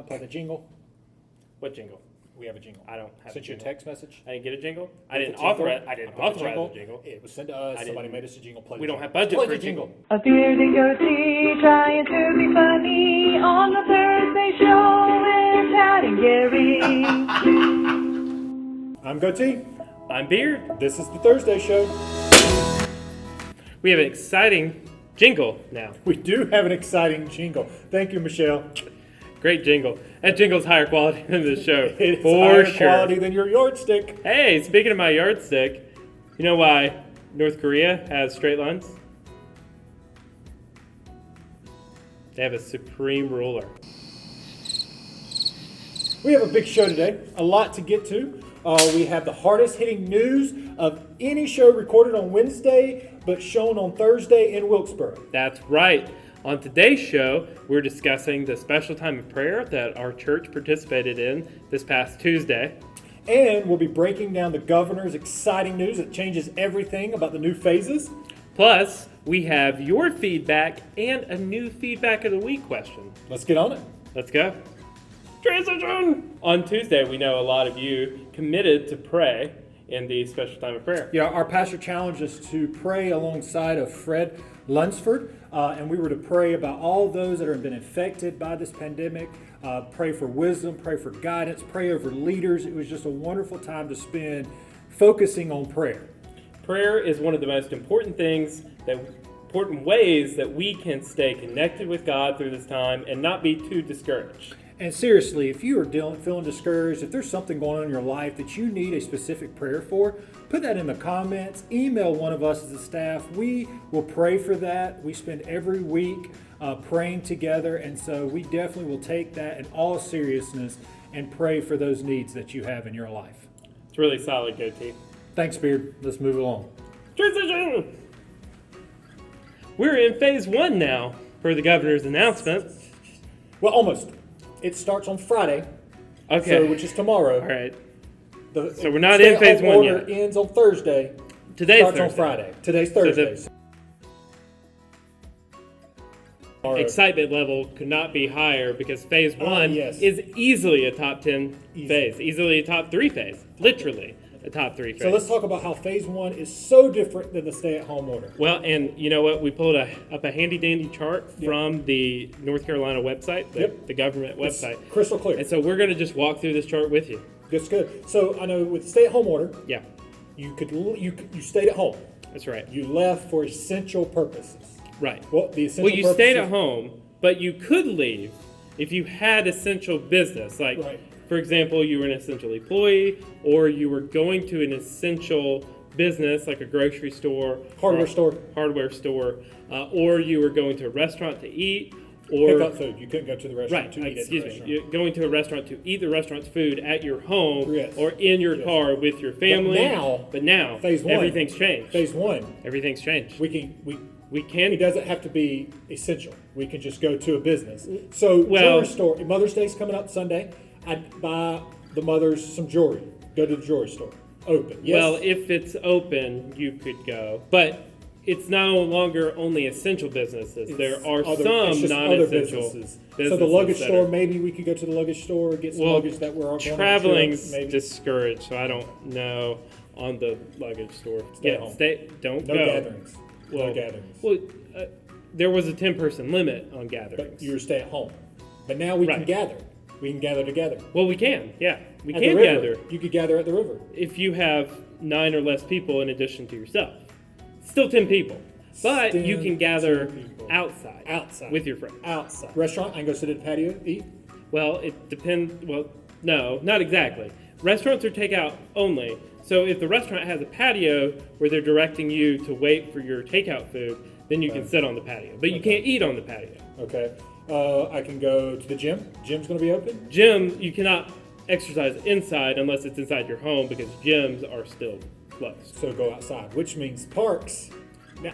Play the jingle. What jingle? We have a jingle. I don't have Sent a you a jingle. text message. I didn't get a jingle. I With didn't the jingle. authorize. I I didn't put the authorize the jingle. It was sent to us. I Somebody didn't- made us a jingle. Play We the don't jingle. have budget Play for the a jingle. A beard and goatee trying to be funny on the Thursday show with Tad and Gary. I'm Goatee. I'm Beard. This is the Thursday show. We have an exciting jingle now. We do have an exciting jingle. Thank you, Michelle. Great jingle. That jingle's higher quality than the show. It's for higher sure. quality than your yardstick. Hey, speaking of my yardstick, you know why North Korea has straight lines? They have a supreme ruler. We have a big show today. A lot to get to. We have the hardest hitting news of any show recorded on Wednesday, but shown on Thursday in Wilkesboro. That's right. On today's show, we're discussing the special time of prayer that our church participated in this past Tuesday. And we'll be breaking down the governor's exciting news that changes everything about the new phases. Plus, we have your feedback and a new feedback of the week question. Let's get on it. Let's go. Transition! On Tuesday, we know a lot of you committed to pray in the special time of prayer. Yeah, our pastor challenged us to pray alongside of Fred Lunsford, and we were to pray about all those that have been infected by this pandemic, pray for wisdom, pray for guidance, pray over leaders. It was just a wonderful time to spend focusing on prayer. Prayer is one of the most important ways that we can stay connected with God through this time and not be too discouraged. And seriously, if you are feeling discouraged, if there's something going on in your life that you need a specific prayer for, put that in the comments. Email one of us as a staff. We will pray for that. We spend every week praying together, and so we definitely will take that in all seriousness and pray for those needs that you have in your life. It's really solid, Goatee. Thanks, Beard. Let's move along. Transition! We're in phase 1 now for the governor's announcement. Well, almost. It starts on Friday, Okay. so, which is tomorrow. All right. So we're not in phase 1 order yet. Ends on Thursday. Today's starts Thursday. on Friday. Today's So Thursday. Excitement level could not be higher because phase 1 yes. is easily a top 10 Easy. phase, easily a top 3 phase, literally a top 3 phase. So let's talk about how phase 1 is so different than the stay-at-home order. Well, and you know what? We pulled up a handy-dandy chart from the North Carolina website, the government website. It's crystal clear. And so we're going to just walk through this chart with you. That's good. So I know with the stay-at-home order, Yeah, you stayed at home. that's right. You left for essential purposes. Right. Well, the essential Well, you stayed at purposes- home, but you could leave if you had essential business. Like, Right. for example, you were an essential employee, or you were going to an essential business like a grocery store, Hardware store. Or you were going to a restaurant to eat, or Pick up food. You couldn't go to the restaurant right. to eat at the Excuse me. restaurant. You're going to a restaurant to eat the restaurant's food at your home Yes. or in your Yes. car with your family. But now, phase 1, everything's changed. Phase 1, Everything's changed. we can. it doesn't have to be essential. We can just go to a business. So Well- jewelry store. Mother's Day's coming up Sunday. I'd buy the mothers some jewelry. Go to the jewelry store. Open. Yes. Well, if it's open, you could go. But it's no longer only essential businesses. There are It's some just non-essential other businesses. So the luggage that store, are- maybe we could go to the luggage store, get some Well, luggage that we're all going traveling's to maybe. discouraged, so I don't know on the luggage store. Stay at home. Don't No go. gatherings. Well, No gatherings. Well, there was a 10-person limit on But gatherings. you stay at home. But now we can Right. gather. We can gather together. Well, we can. Yeah, we At can the river. gather You could gather at the river. if you have 9 or less people in addition to yourself. Still 10 people, but you can gather 10 people. outside with your friends. Outside. Restaurant, I can go sit at the patio, eat. Well, it depends. Well, no, not exactly. Restaurants are takeout only. So if the restaurant has a patio where they're directing you to wait for your takeout food, then you can sit on the patio. But you can't eat on the patio. Okay. I can go to the gym. Gym's going to be open. Gym, you cannot exercise inside unless it's inside your home because gyms are still closed. So go outside, which means parks. Now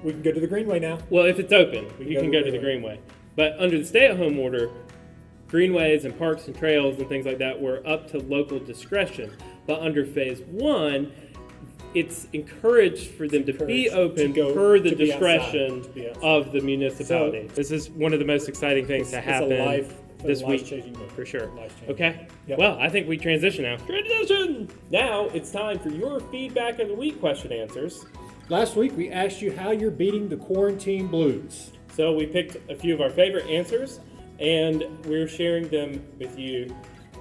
we can go to the Greenway now. Well, if it's open, you can go to the Greenway. But under the stay-at-home order, greenways and parks and trails and things like that were up to local discretion. But under phase 1, it's encouraged for them to be open per the discretion of the municipality. This is one of the most exciting things to happen. It's a life this week Life-changing movie. for sure. Life-changing. Okay. Yep. Well, I think we transition now. Transition. Now it's time for your feedback of the week question answers. Last week we asked you how you're beating the quarantine blues. So we picked a few of our favorite answers, and we're sharing them with you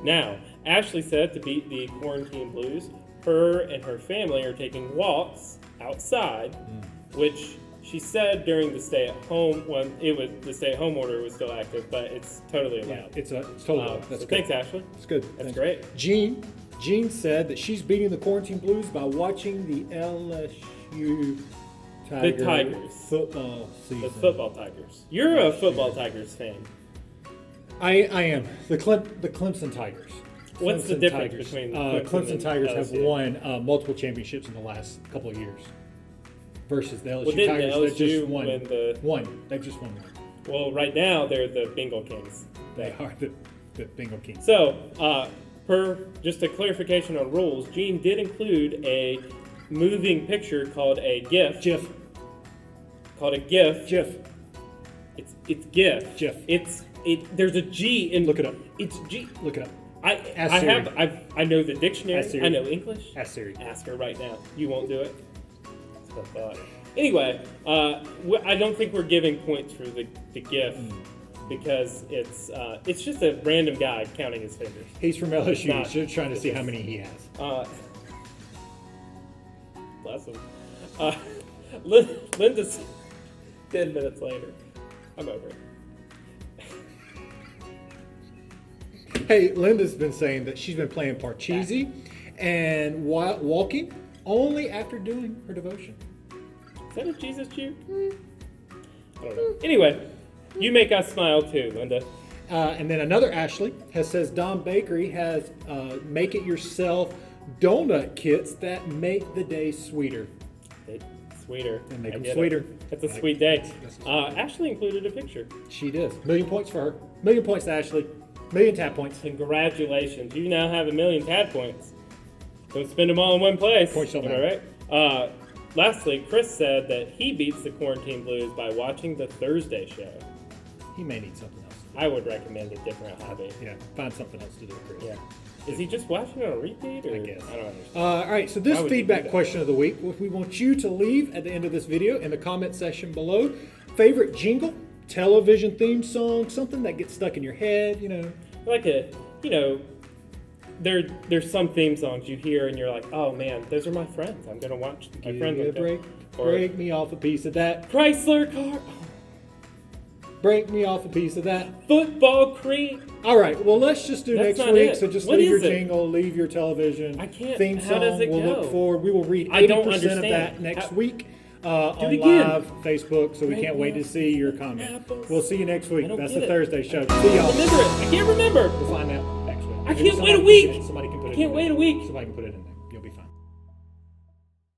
now. Ashley said to beat the quarantine blues, her and her family are taking walks outside, which she said during the stay-at-home when the stay-at-home order was still active, but it's totally allowed. It's totally allowed. That's So good. thanks, Ashley. That's good. That's Thanks. great. Jean said that she's beating the quarantine blues by watching the LSU Tigers. football season. The football Tigers. You're a football Tigers fan. I am the Clemson Tigers. What's the Clemson difference Tigers. between Clemson and Tigers have LSU? won multiple championships in the last couple of years versus the LSU Well, didn't Tigers that LSU just won win the- one. They've just won one. Well, right now they're the Bengal Kings. They are the Bengal Kings. So, per just a clarification on rules, Gene did include a moving picture called a GIF. Jeff. Called a GIF. Jeff. It's GIF. GIF. There's a G in. Look it up. It's G. Look it up. I have I know the dictionary. Ask Siri. I know English. Ask Siri. Ask her right now. You won't do it. That's what I thought. Anyway, I don't think we're giving points for the GIF because it's just a random guy counting his fingers. He's from LSU. not- He's just trying to see how many he has. Bless him. Linda's 10 minutes later. I'm over it. Hey, Linda's been saying that she's been playing Parcheesi and walking only after doing her devotion. Is that a Jesus cheer? I don't know. Anyway, you make us smile too, Linda. And then another Ashley says Don Bakery has make-it-yourself donut kits that make the day sweeter. Sweeter. And make I them get it. sweeter. That's a sweet day. That's Ashley included a picture. She does. 1,000,000 points for her. 1,000,000 points to Ashley. 1,000,000 tap points. Congratulations. You now have 1,000,000 TAD points. Don't spend them all in one place. Points don't Am I right? Lastly, Chris said that he beats the quarantine blues by watching the Thursday show. He may need something else. I would recommend a different hobby. Yeah, find something else to do, Chris. Yeah. Is he just watching it on repeat? Or? I guess. I don't understand. All right, so this Why would you do feedback that? question of the week, we want you to leave at the end of this video in the comment section below. Favorite jingle, television theme song, something that gets stuck in your head, Like there's some theme songs you hear and you're like, oh man, those are my friends. I'm gonna watch my friends. Give me a like that. break, Or break me off a piece of that. Chrysler car, Break me off a piece of that. football cream. All right, well, let's just do That's next not week. it. So just What leave your is it? jingle, leave your television I can't- theme how song. does it We'll go? look forward. We will read I don't 80% of understand. that next How- week it on again. live Facebook, so we Break can't me wait to off see your comment. apples. We'll see you next week. I don't That's get the it. Thursday show. I See y'all. remember it. I can't remember. We'll find out next week. I Maybe can't wait a somebody week. can- Somebody can put it I can't in wait there. a week. Somebody can put it in there. You'll be fine.